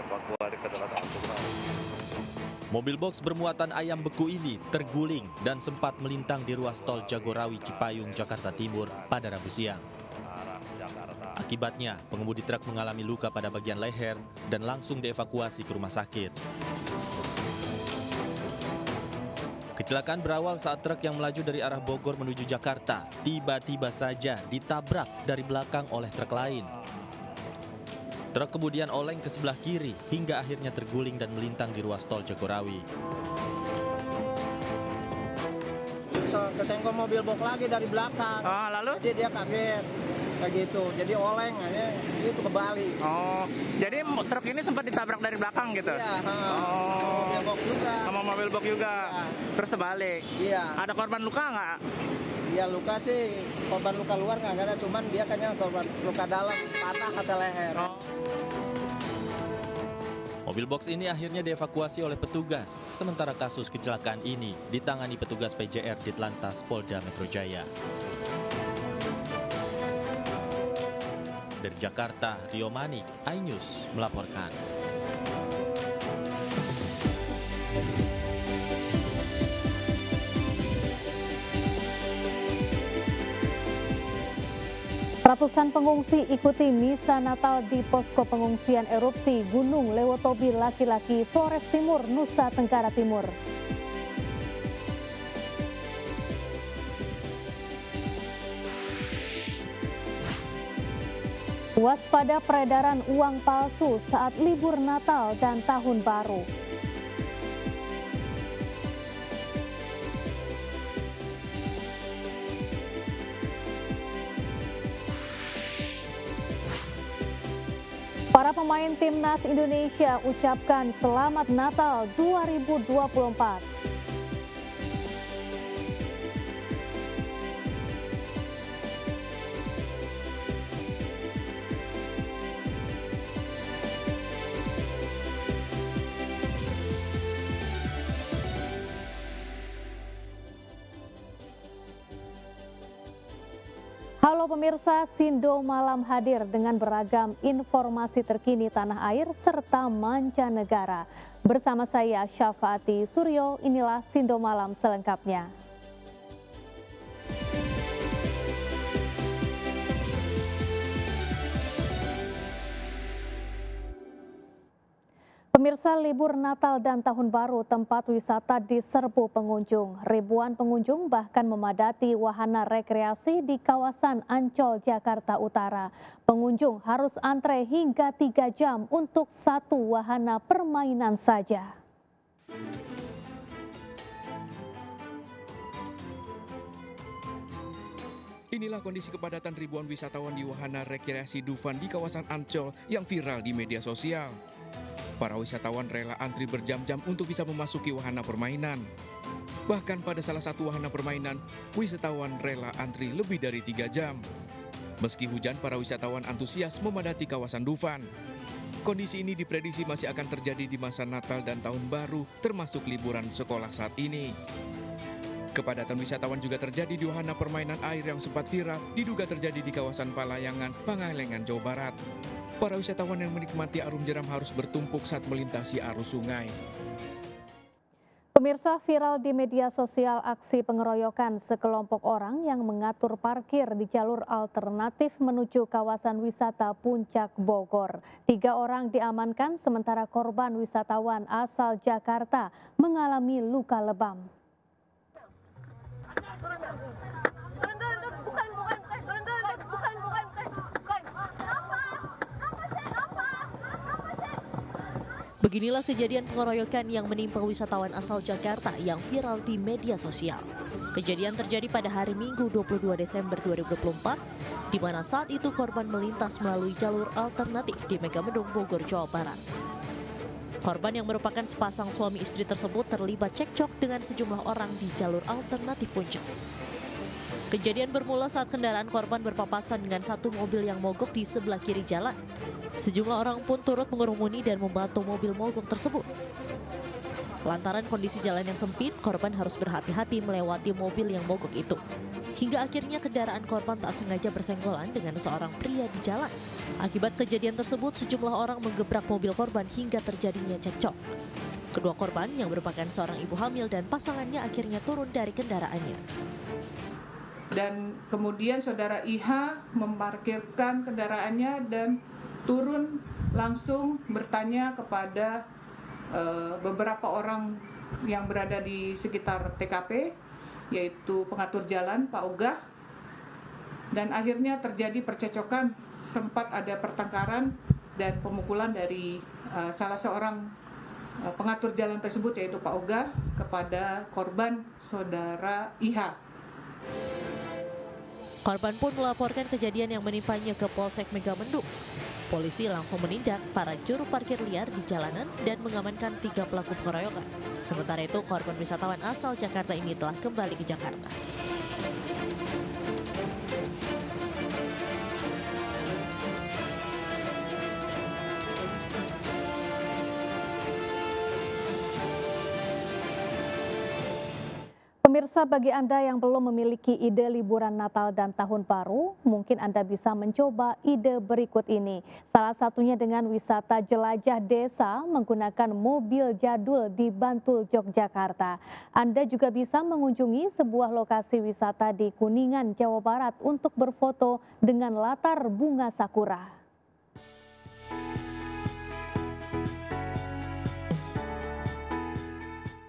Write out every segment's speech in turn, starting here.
dievakuasi ke daratan Tuban. Mobil box bermuatan ayam beku ini terguling dan sempat melintang di ruas tol Jagorawi Cipayung, Jakarta Timur pada Rabu siang. Akibatnya, pengemudi truk mengalami luka pada bagian leher dan langsung dievakuasi ke rumah sakit. Kecelakaan berawal saat truk yang melaju dari arah Bogor menuju Jakarta tiba-tiba saja ditabrak dari belakang oleh truk lain. Truk kemudian oleng ke sebelah kiri hingga akhirnya terguling dan melintang di ruas tol Jagorawi. Kesenggol mobil box lagi dari belakang. Oh, lalu? Jadi dia kaget kayak gitu. Jadi oleng aja gitu kebalik. Oh, jadi truk ini sempat ditabrak dari belakang gitu? Iya. Oh. Mobil box juga. Sama mobil box juga. Ya. Terus terbalik. Iya. Ada korban luka nggak? Dia luka sih, korban luka luar nggak ada, cuman dia kayaknya korban luka dalam, patah kata leher. Oh. Mobil box ini akhirnya dievakuasi oleh petugas, sementara kasus kecelakaan ini ditangani petugas PJR Ditlantas Polda Metro Jaya. Dari Jakarta, Rio Manik, iNews melaporkan. Ratusan pengungsi ikuti misa Natal di posko pengungsian erupsi Gunung Lewotobi Laki-Laki, Flores Timur, Nusa Tenggara Timur. Waspada peredaran uang palsu saat libur Natal dan Tahun Baru. Para pemain Timnas Indonesia ucapkan Selamat Natal 2024. Halo pemirsa, Sindo Malam hadir dengan beragam informasi terkini tanah air serta mancanegara. Bersama saya Syafaati Suryo, inilah Sindo Malam selengkapnya. Pemirsa, libur Natal dan Tahun Baru tempat wisata diserbu pengunjung. Ribuan pengunjung bahkan memadati wahana rekreasi di kawasan Ancol, Jakarta Utara. Pengunjung harus antre hingga 3 jam untuk satu wahana permainan saja. Inilah kondisi kepadatan ribuan wisatawan di wahana rekreasi Dufan di kawasan Ancol yang viral di media sosial. Para wisatawan rela antri berjam-jam untuk bisa memasuki wahana permainan. Bahkan pada salah satu wahana permainan, wisatawan rela antri lebih dari 3 jam. Meski hujan, para wisatawan antusias memadati kawasan Dufan. Kondisi ini diprediksi masih akan terjadi di masa Natal dan Tahun Baru, termasuk liburan sekolah saat ini. Kepadatan wisatawan juga terjadi di wahana permainan air yang sempat viral, diduga terjadi di kawasan Palayangan, Pangalengan, Jawa Barat. Para wisatawan yang menikmati arum jeram harus bertumpuk saat melintasi arus sungai. Pemirsa, viral di media sosial aksi pengeroyokan sekelompok orang yang mengatur parkir di jalur alternatif menuju kawasan wisata Puncak Bogor. 3 orang diamankan sementara korban wisatawan asal Jakarta mengalami luka lebam. Beginilah kejadian pengeroyokan yang menimpa wisatawan asal Jakarta yang viral di media sosial. Kejadian terjadi pada hari Minggu 22 Desember 2024, di mana saat itu korban melintas melalui jalur alternatif di Megamendung, Bogor, Jawa Barat. Korban yang merupakan sepasang suami istri tersebut terlibat cekcok dengan sejumlah orang di jalur alternatif Puncak. Kejadian bermula saat kendaraan korban berpapasan dengan satu mobil yang mogok di sebelah kiri jalan. Sejumlah orang pun turut mengerumuni dan membantu mobil mogok tersebut. Lantaran kondisi jalan yang sempit, korban harus berhati-hati melewati mobil yang mogok itu. hingga akhirnya kendaraan korban tak sengaja bersenggolan dengan seorang pria di jalan. Akibat kejadian tersebut, sejumlah orang menggebrak mobil korban hingga terjadinya cekcok. Kedua korban yang merupakan seorang ibu hamil dan pasangannya akhirnya turun dari kendaraannya. Dan kemudian saudara IH memarkirkan kendaraannya dan turun langsung bertanya kepada beberapa orang yang berada di sekitar TKP, yaitu pengatur jalan Pak Ogah, dan akhirnya terjadi percecokan, sempat ada pertengkaran dan pemukulan dari salah seorang pengatur jalan tersebut, yaitu Pak Ogah, kepada korban saudara IH. Korban pun melaporkan kejadian yang menimpanya ke Polsek Megamendung. Polisi langsung menindak para juru parkir liar di jalanan dan mengamankan 3 pelaku pengeroyokan. Sementara itu, korban wisatawan asal Jakarta ini telah kembali ke Jakarta. Pemirsa, bagi Anda yang belum memiliki ide liburan Natal dan Tahun Baru, mungkin Anda bisa mencoba ide berikut ini. Salah satunya dengan wisata jelajah desa menggunakan mobil jadul di Bantul, Yogyakarta. Anda juga bisa mengunjungi sebuah lokasi wisata di Kuningan, Jawa Barat untuk berfoto dengan latar bunga sakura.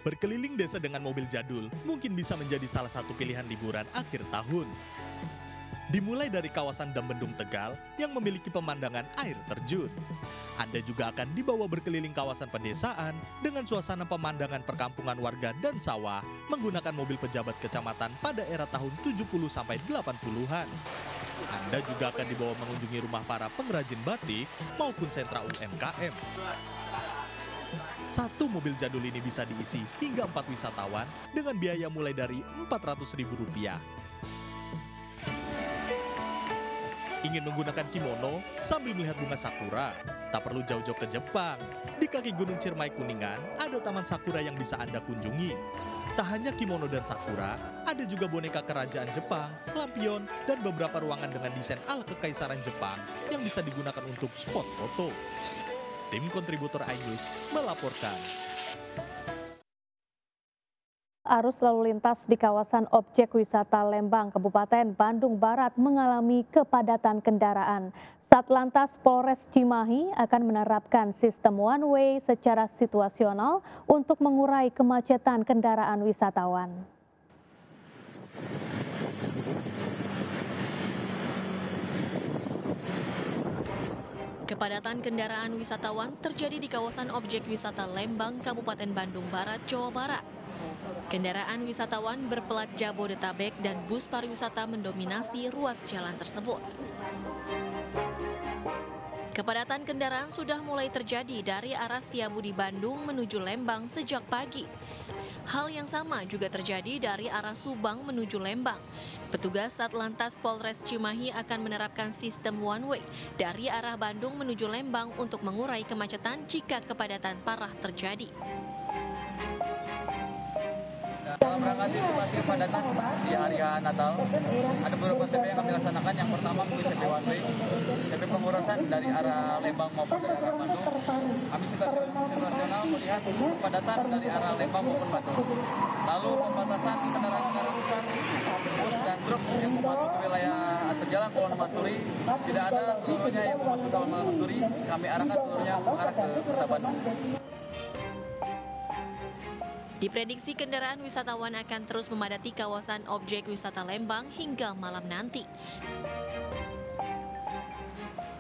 Berkeliling desa dengan mobil jadul mungkin bisa menjadi salah satu pilihan liburan akhir tahun. Dimulai dari kawasan Dambendung Tegal yang memiliki pemandangan air terjun. Anda juga akan dibawa berkeliling kawasan pedesaan dengan suasana pemandangan perkampungan warga dan sawah menggunakan mobil pejabat kecamatan pada era tahun 70-80-an. Anda juga akan dibawa mengunjungi rumah para pengrajin batik maupun sentra UMKM. Satu mobil jadul ini bisa diisi hingga 4 wisatawan dengan biaya mulai dari Rp400.000. Ingin menggunakan kimono sambil melihat bunga sakura? Tak perlu jauh-jauh ke Jepang. Di kaki Gunung Ciremai Kuningan ada Taman Sakura yang bisa Anda kunjungi. Tak hanya kimono dan sakura, ada juga boneka kerajaan Jepang, lampion, dan beberapa ruangan dengan desain ala kekaisaran Jepang yang bisa digunakan untuk spot foto. Tim kontributor iNews melaporkan. Arus lalu lintas di kawasan objek wisata Lembang, Kabupaten Bandung Barat mengalami kepadatan kendaraan. Satlantas Polres Cimahi akan menerapkan sistem one way secara situasional untuk mengurai kemacetan kendaraan wisatawan. Kepadatan kendaraan wisatawan terjadi di kawasan objek wisata Lembang, Kabupaten Bandung Barat, Jawa Barat. Kendaraan wisatawan berplat Jabodetabek dan bus pariwisata mendominasi ruas jalan tersebut. Kepadatan kendaraan sudah mulai terjadi dari arah Setiabudi Bandung menuju Lembang sejak pagi. Hal yang sama juga terjadi dari arah Subang menuju Lembang. Petugas Satlantas Polres Cimahi akan menerapkan sistem one way dari arah Bandung menuju Lembang untuk mengurai kemacetan jika kepadatan parah terjadi. Dalam rangka antisipasi kepadatan di hari Natal, ada beberapa CP yang kami laksanakan. Yang pertama mungkin CP one way, CP pengurusan dari arah Lembang maupun dari arah Bandung. Kami situasional melihat kepadatan dari arah Lembang maupun Bandung. Lalu pembatasan kendaraan-kendaraan besar, bus dan truk yang memasuki wilayah atau jalan Kolon Maturi tidak ada seluruhnya yang memasuki Kolon Maturi. Kami arahkan seluruhnya mengarah ke Kota Bandung. Diprediksi kendaraan wisatawan akan terus memadati kawasan objek wisata Lembang hingga malam nanti.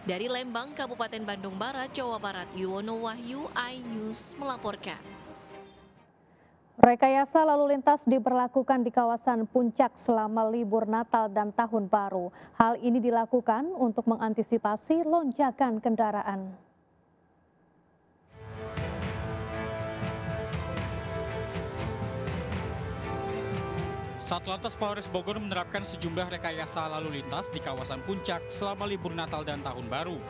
Dari Lembang, Kabupaten Bandung Barat, Jawa Barat, Yuwono Wahyu, iNews melaporkan. Rekayasa lalu lintas diberlakukan di kawasan Puncak selama libur Natal dan Tahun Baru. Hal ini dilakukan untuk mengantisipasi lonjakan kendaraan. Satlantas Polres Bogor menerapkan sejumlah rekayasa lalu lintas di kawasan Puncak selama libur Natal dan Tahun Baru.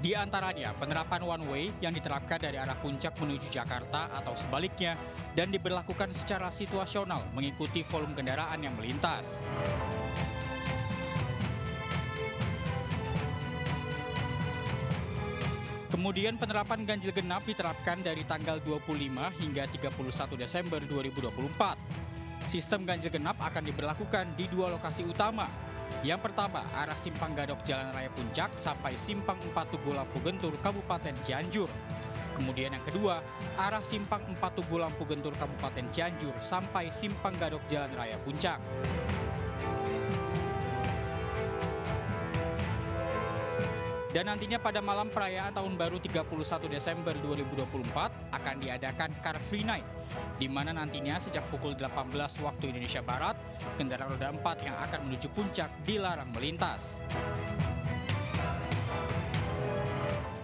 Di antaranya penerapan one way yang diterapkan dari arah puncak menuju Jakarta atau sebaliknya dan diberlakukan secara situasional mengikuti volume kendaraan yang melintas. Kemudian penerapan ganjil genap diterapkan dari tanggal 25 hingga 31 Desember 2024. Sistem ganjil genap akan diberlakukan di 2 lokasi utama. Yang pertama, arah Simpang Gadok Jalan Raya Puncak sampai Simpang 4 Tugu Lampu Gentur, Kabupaten Cianjur. Kemudian yang kedua, arah Simpang 4 Tugu Lampu Gentur, Kabupaten Cianjur sampai Simpang Gadok Jalan Raya Puncak. Dan nantinya pada malam perayaan Tahun Baru 31 Desember 2024 akan diadakan Car Free Night, di mana nantinya sejak pukul 18 waktu Indonesia Barat, kendaraan roda 4 yang akan menuju puncak dilarang melintas.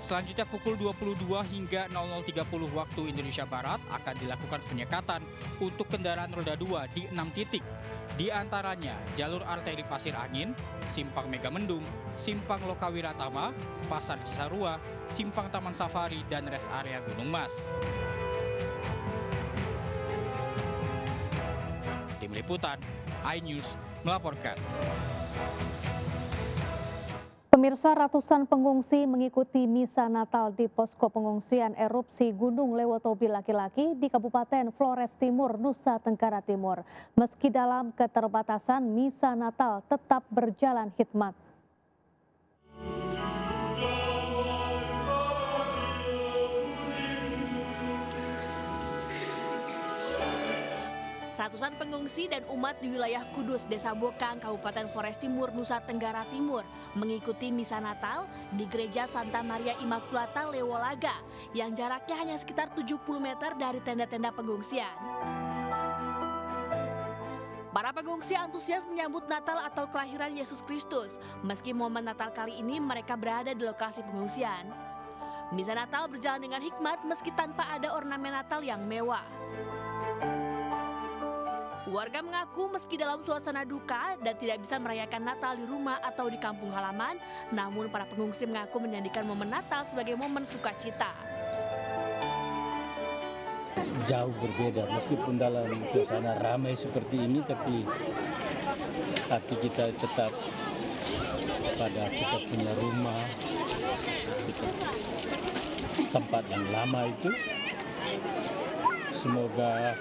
Selanjutnya pukul 22 hingga 00.30 waktu Indonesia Barat akan dilakukan penyekatan untuk kendaraan roda 2 di 6 titik. Di antaranya jalur arteri Pasir Angin, Simpang Megamendung, Simpang Lokawiratama, Pasar Cisarua, Simpang Taman Safari, dan rest area Gunung Mas. Tim Liputan, iNews melaporkan. Pemirsa, ratusan pengungsi mengikuti misa Natal di posko pengungsian erupsi Gunung Lewotobi laki-laki di Kabupaten Flores Timur, Nusa Tenggara Timur. Meski dalam keterbatasan, misa Natal tetap berjalan hikmat. Ratusan pengungsi dan umat di wilayah Kudus, Desa Bokang, Kabupaten Flores Timur, Nusa Tenggara Timur mengikuti misa Natal di Gereja Santa Maria Immaculata Lewolaga yang jaraknya hanya sekitar 70 meter dari tenda-tenda pengungsian. Para pengungsi antusias menyambut Natal atau kelahiran Yesus Kristus. Meski momen Natal kali ini mereka berada di lokasi pengungsian. Misa Natal berjalan dengan hikmat meski tanpa ada ornamen Natal yang mewah. Warga mengaku meski dalam suasana duka dan tidak bisa merayakan Natal di rumah atau di kampung halaman, namun para pengungsi mengaku menjadikan momen Natal sebagai momen sukacita. Jauh berbeda, meskipun dalam suasana ramai seperti ini, tapi hati kita tetap pada kita punya rumah, kita, tempat yang lama itu. Semoga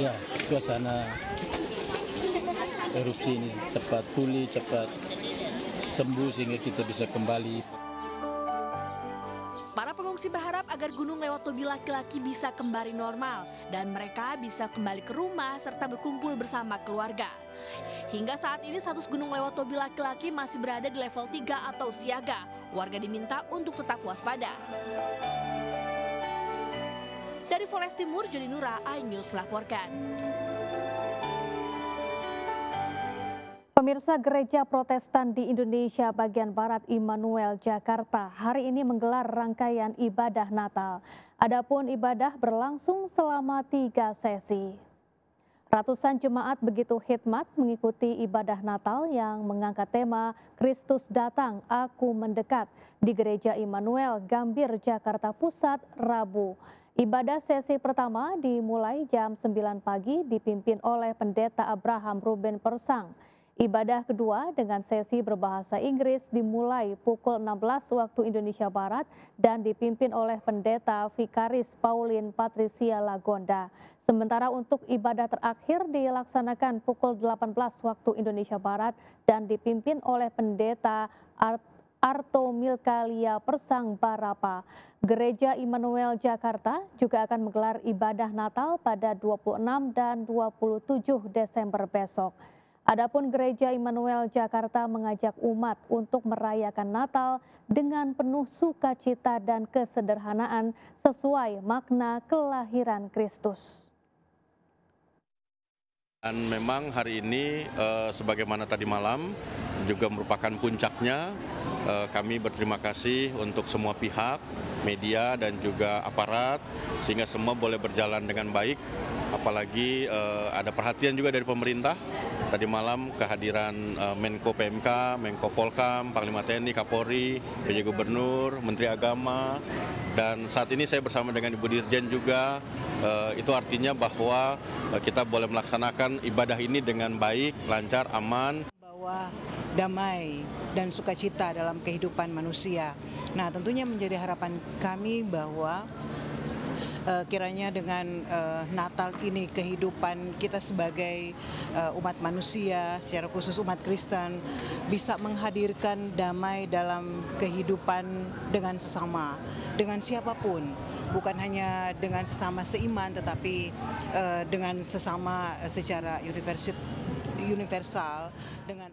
ya suasana erupsi ini cepat pulih, cepat sembuh sehingga kita bisa kembali. Para pengungsi berharap agar Gunung Lewotobi laki-laki bisa kembali normal dan mereka bisa kembali ke rumah serta berkumpul bersama keluarga. Hingga saat ini status Gunung Lewotobi laki-laki masih berada di level 3 atau siaga. Warga diminta untuk tetap waspada. Dari Flores Timur, Joni Nura, iNews melaporkan. Pemirsa, Gereja Protestan di Indonesia bagian Barat Immanuel, Jakarta hari ini menggelar rangkaian ibadah Natal. Adapun ibadah berlangsung selama 3 sesi. Ratusan jemaat begitu hikmat mengikuti ibadah Natal yang mengangkat tema Kristus Datang, Aku Mendekat di Gereja Immanuel, Gambir, Jakarta Pusat, Rabu. Ibadah sesi pertama dimulai jam 9 pagi dipimpin oleh Pendeta Abraham Ruben Persang. Ibadah kedua dengan sesi berbahasa Inggris dimulai pukul 16 waktu Indonesia Barat dan dipimpin oleh Pendeta Vikaris Pauline Patricia Lagonda. Sementara untuk ibadah terakhir dilaksanakan pukul 18 waktu Indonesia Barat dan dipimpin oleh Pendeta Arto Milkalia Persang Barapa. Gereja Immanuel Jakarta juga akan menggelar ibadah Natal pada 26 dan 27 Desember besok. Adapun Gereja Immanuel Jakarta mengajak umat untuk merayakan Natal dengan penuh sukacita dan kesederhanaan sesuai makna kelahiran Kristus. Dan memang hari ini sebagaimana tadi malam juga merupakan puncaknya. Kami berterima kasih untuk semua pihak, media dan juga aparat, sehingga semua boleh berjalan dengan baik. Apalagi ada perhatian juga dari pemerintah tadi malam kehadiran Menko PMK, Menko Polkam, Panglima TNI, Kapolri, PJ Gubernur, Menteri Agama, dan saat ini saya bersama dengan Ibu Dirjen juga. Itu artinya bahwa kita boleh melaksanakan ibadah ini dengan baik, lancar, aman. Bahwa damai dan sukacita dalam kehidupan manusia. Nah, tentunya menjadi harapan kami bahwa kiranya dengan Natal ini kehidupan kita sebagai umat manusia, secara khusus umat Kristen, bisa menghadirkan damai dalam kehidupan dengan sesama, dengan siapapun, bukan hanya dengan sesama seiman, tetapi dengan sesama secara universal dengan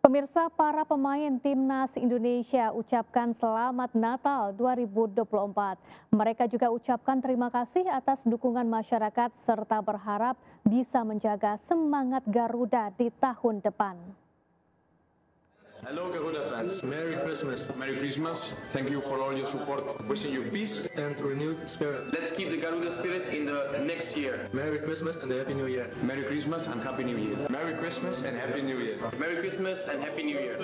Pemirsa, para pemain Timnas Indonesia ucapkan selamat Natal 2024. Mereka juga ucapkan terima kasih atas dukungan masyarakat serta berharap bisa menjaga semangat Garuda di tahun depan. Hello Garuda fans, Merry Christmas. Merry Christmas, thank you for all your support. Wishing you peace and renewed spirit. Let's keep the Garuda spirit in the next year. Merry Christmas and Happy New Year. Merry Christmas and Happy New Year. Merry Christmas and Happy New Year. Merry Christmas and Happy New Year.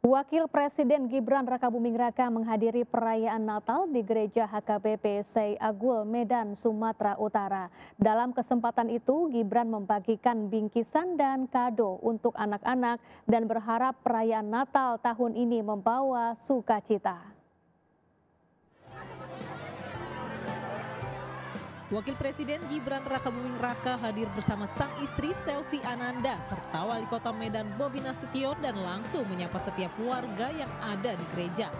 Wakil Presiden Gibran Rakabuming Raka menghadiri perayaan Natal di Gereja HKBP Sei Agul, Medan, Sumatera Utara. Dalam kesempatan itu, Gibran membagikan bingkisan dan kado untuk anak-anak dan berharap perayaan Natal tahun ini membawa sukacita. Wakil Presiden Gibran Rakabuming Raka hadir bersama sang istri Selvi Ananda serta Wali Kota Medan Bobi Nasution dan langsung menyapa setiap warga yang ada di gereja.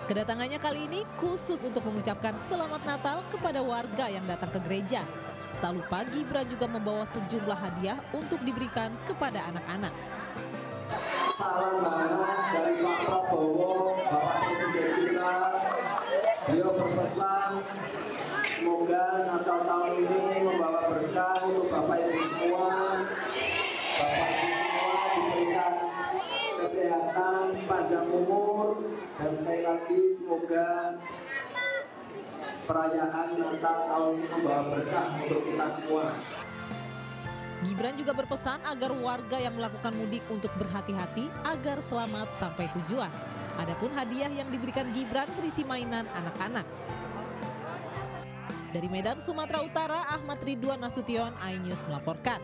Kedatangannya kali ini khusus untuk mengucapkan selamat Natal kepada warga yang datang ke gereja. Tak lupa Gibran juga membawa sejumlah hadiah untuk diberikan kepada anak-anak. Salam hangat dari Pak Prabowo, Bapak Presiden kita. Beliau berpesan semoga Natal tahun ini membawa berkah untuk Bapak Ibu semua. Bapak Ibu semua diberikan kesehatan, panjang umur, dan sekali lagi semoga perayaan Natal tahun ini membawa berkah untuk kita semua. Gibran juga berpesan agar warga yang melakukan mudik untuk berhati-hati agar selamat sampai tujuan. Adapun hadiah yang diberikan Gibran berisi mainan anak-anak. Dari Medan, Sumatera Utara, Ahmad Ridwan Nasution, iNews melaporkan.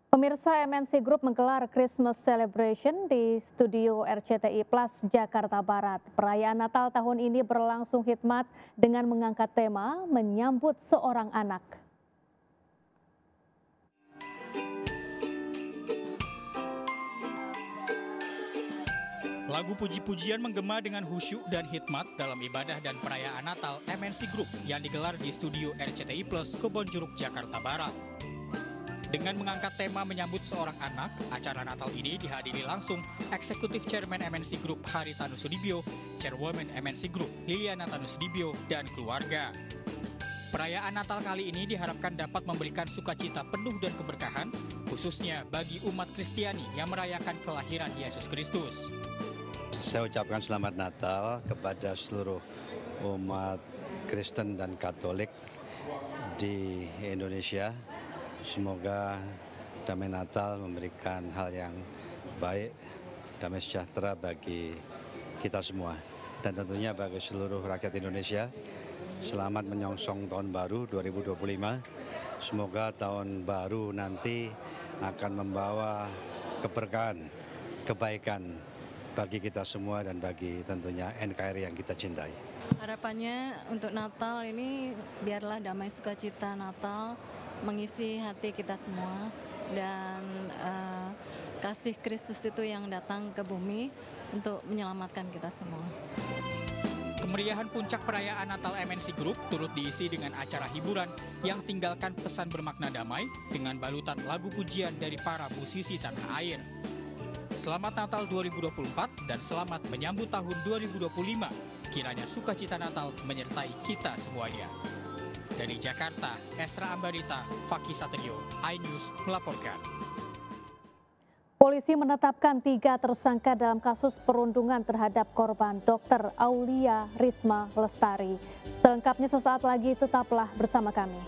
Pemirsa, MNC Group menggelar Christmas Celebration di studio RCTI Plus Jakarta Barat. Perayaan Natal tahun ini berlangsung hikmat dengan mengangkat tema menyambut seorang anak. Lagu puji-pujian menggema dengan khusyuk dan hikmat dalam ibadah dan perayaan Natal MNC Group yang digelar di studio RCTI Plus Kebonjeruk, Jakarta Barat. Dengan mengangkat tema menyambut seorang anak, acara Natal ini dihadiri langsung Eksekutif Chairman MNC Group Haritanu Sudibyo, Chairwoman MNC Group Liliana Tanusudibyo, dan keluarga. Perayaan Natal kali ini diharapkan dapat memberikan sukacita penuh dan keberkahan, khususnya bagi umat Kristiani yang merayakan kelahiran Yesus Kristus. Saya ucapkan selamat Natal kepada seluruh umat Kristen dan Katolik di Indonesia. Semoga damai Natal memberikan hal yang baik, damai sejahtera bagi kita semua. Dan tentunya bagi seluruh rakyat Indonesia, selamat menyongsong tahun baru 2025. Semoga tahun baru nanti akan membawa keberkahan, kebaikan bagi kita semua dan bagi tentunya NKRI yang kita cintai. Harapannya untuk Natal ini biarlah damai sukacita Natal mengisi hati kita semua dan kasih Kristus itu yang datang ke bumi untuk menyelamatkan kita semua. Kemeriahan puncak perayaan Natal MNC Group turut diisi dengan acara hiburan yang tinggalkan pesan bermakna damai dengan balutan lagu pujian dari para musisi tanah air. Selamat Natal 2024 dan selamat menyambut tahun 2025. Kiranya sukacita Natal menyertai kita semuanya. Dari Jakarta, Esra Ambarita, Fakih Satrio, iNews melaporkan. Polisi menetapkan 3 tersangka dalam kasus perundungan terhadap korban Dr. Aulia Risma Lestari. Selengkapnya sesaat lagi, tetaplah bersama kami.